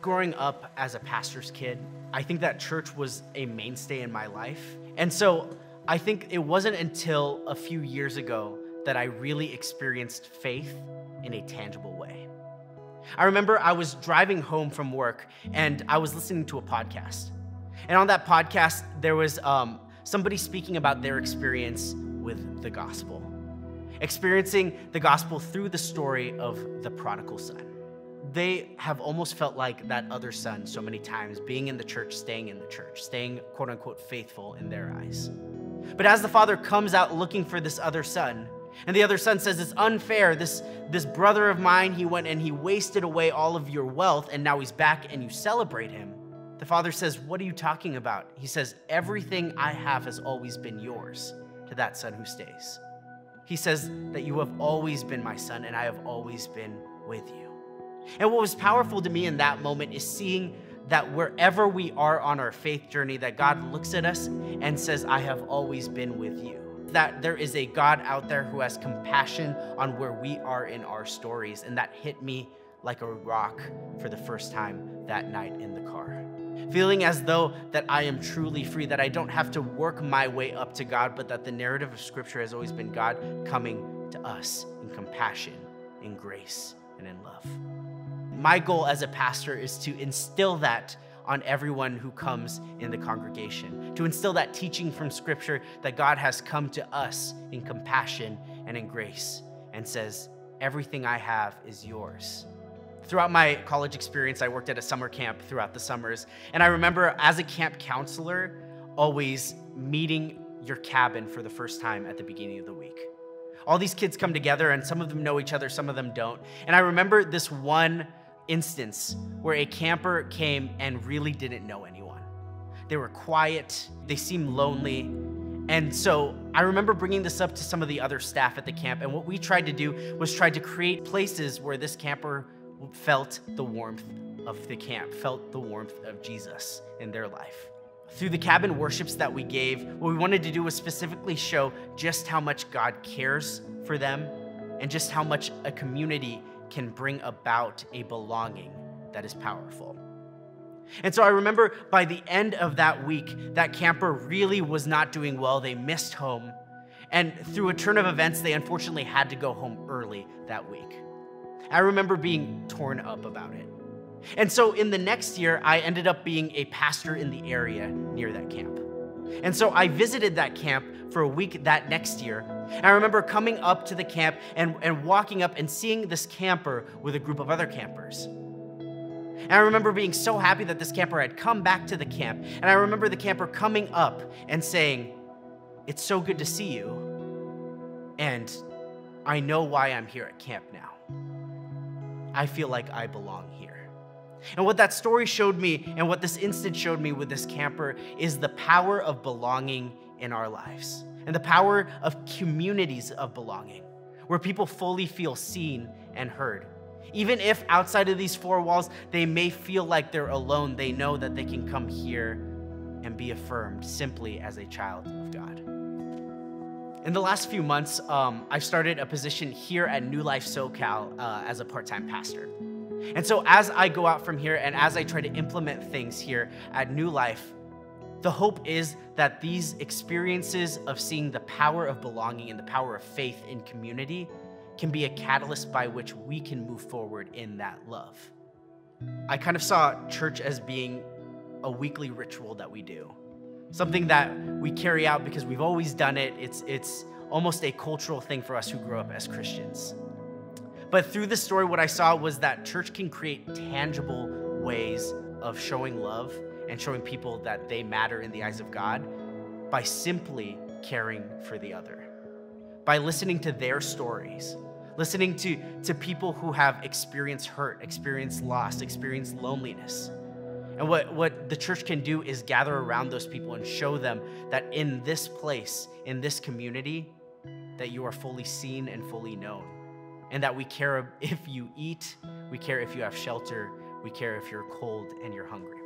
growing up as a pastor's kid, I think that church was a mainstay in my life. And so I think it wasn't until a few years ago that I really experienced faith in a tangible way. I remember I was driving home from work and I was listening to a podcast. And on that podcast, there was somebody speaking about their experience with the gospel, experiencing the gospel through the story of the prodigal son. They have almost felt like that other son so many times, being in the church, staying quote unquote faithful in their eyes. But as the father comes out looking for this other son, and the other son says, it's unfair, this brother of mine, he went and he wasted away all of your wealth, and now he's back and you celebrate him. The father says, what are you talking about? He says, everything I have has always been yours, to that son who stays. He says that you have always been my son, and I have always been with you. And what was powerful to me in that moment is seeing that wherever we are on our faith journey, that God looks at us and says, I have always been with you. That there is a God out there who has compassion on where we are in our stories. And that hit me like a rock for the first time that night in the car. Feeling as though that I am truly free, that I don't have to work my way up to God, but that the narrative of Scripture has always been God coming to us in compassion, in grace, and in love. My goal as a pastor is to instill that on everyone who comes in the congregation, to instill that teaching from Scripture that God has come to us in compassion and in grace and says, everything I have is yours. Throughout my college experience, I worked at a summer camp throughout the summers, and I remember as a camp counselor always meeting your cabin for the first time at the beginning of the week. All these kids come together, and some of them know each other, some of them don't. And I remember this one instance where a camper came and really didn't know anyone. They were quiet, they seemed lonely. And so I remember bringing this up to some of the other staff at the camp. And what we tried to do was try to create places where this camper felt the warmth of the camp, felt the warmth of Jesus in their life. Through the cabin worships that we gave, what we wanted to do was specifically show just how much God cares for them and just how much a community can bring about a belonging that is powerful. And so I remember by the end of that week, that camper really was not doing well. They missed home. And through a turn of events, they unfortunately had to go home early that week. I remember being torn up about it. And so in the next year, I ended up being a pastor in the area near that camp. And so I visited that camp for a week that next year. And I remember coming up to the camp and walking up and seeing this camper with a group of other campers. And I remember being so happy that this camper had come back to the camp. And I remember the camper coming up and saying, it's so good to see you. And I know why I'm here at camp now. I feel like I belong here. And what that story showed me and what this instant showed me with this camper is the power of belonging in our lives and the power of communities of belonging where people fully feel seen and heard. Even if outside of these four walls, they may feel like they're alone, they know that they can come here and be affirmed simply as a child of God. In the last few months, I've started a position here at New Life SoCal as a part-time pastor. And so as I go out from here and as I try to implement things here at New Life, the hope is that these experiences of seeing the power of belonging and the power of faith in community can be a catalyst by which we can move forward in that love. I kind of saw church as being a weekly ritual that we do, something that we carry out because we've always done it. It's almost a cultural thing for us who grew up as Christians. But through this story, what I saw was that church can create tangible ways of showing love and showing people that they matter in the eyes of God by simply caring for the other, by listening to their stories, listening to people who have experienced hurt, experienced loss, experienced loneliness. And what the church can do is gather around those people and show them that in this place, in this community, that you are fully seen and fully known. And that we care if you eat, we care if you have shelter, we care if you're cold and you're hungry.